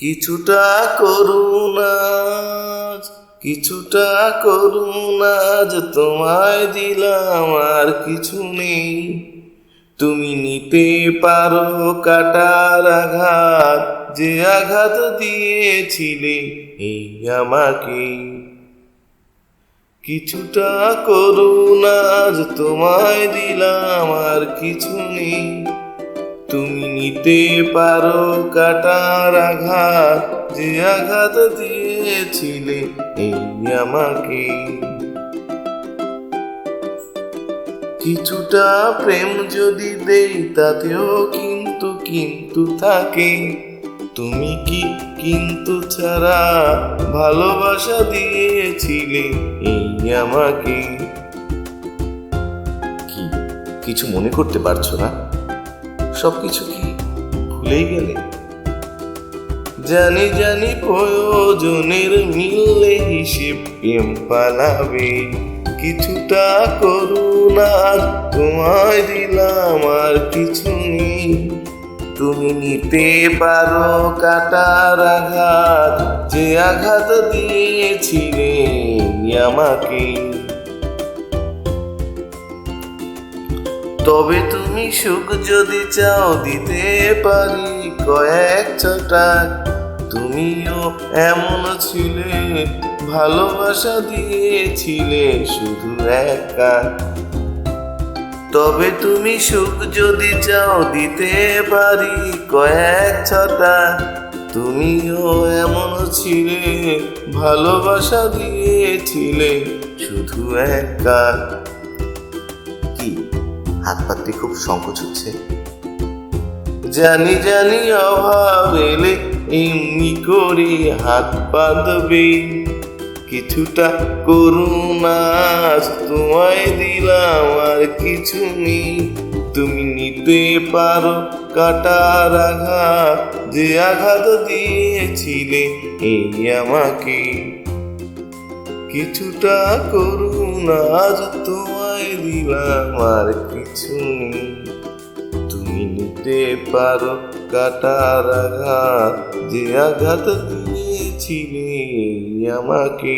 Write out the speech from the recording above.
কিছুটা করুণা, কিছুটা করুণা যে তোমায় দিলাম, আর কিছু নেই। তুমি নিতে পারো কাটার আঘাত, যে আঘাত দিয়েছিলে এই আমাকে। কিছুটা করুণা যে তোমায় দিলাম, আর কিছু নেই। তুমি নিতে পারো কাটার আঘাত, যে আঘাত দিয়েছিলে এই আমাকে। কিছুটা প্রেম যদি দেই তাতেও কিন্তু কিন্তু থাকে। তুমি কি কিন্তু ছাড়া ভালোবাসা দিয়েছিলে এই আমাকে। কি কিছু মনে করতে পারছো না? সবকিছু কি ভুলেই গেলে? জানি জানি প্রয়োজনের মিললে হিসেব প্রেম পালাবে। কিছুটা করুণা তোমায় দিলাম, আর কিছু নেই। তুমি নিতে পারো কাটার আঘাত, যে আঘাত দিয়েছিলে আমাকে। তবে তুমি সুখ যদি চাও দিতে পারি কয়েক ছটাক। তুমিও এমন ছিলে, ভালোবাসা দিয়েছিলে শুধু একা। তবে তুমি সুখ যদি চাও দিতে পারি কয়েক ছটাক। তুমিও এমন ছিলে, ভালোবাসা দিয়েছিলে শুধু একা। কি হাত পাততে খুব সংকোচ হচ্ছে? জানি জানি অভাব এলে এমনি করে হাত বাঁধবে। কিছুটা করুণা তোমায় দিলাম, আর কিছু নেই। তুমি নিতে পারো কাটার আঘাত, যে আঘাত দিয়েছিলে এই আমাকে। কিছুটা করুণা তোমায় দিলাম, আর কিছু নেই। তুমি নিতে পারো কাটার আঘাত, যে আঘাত দিয়েছিলে আমাকে।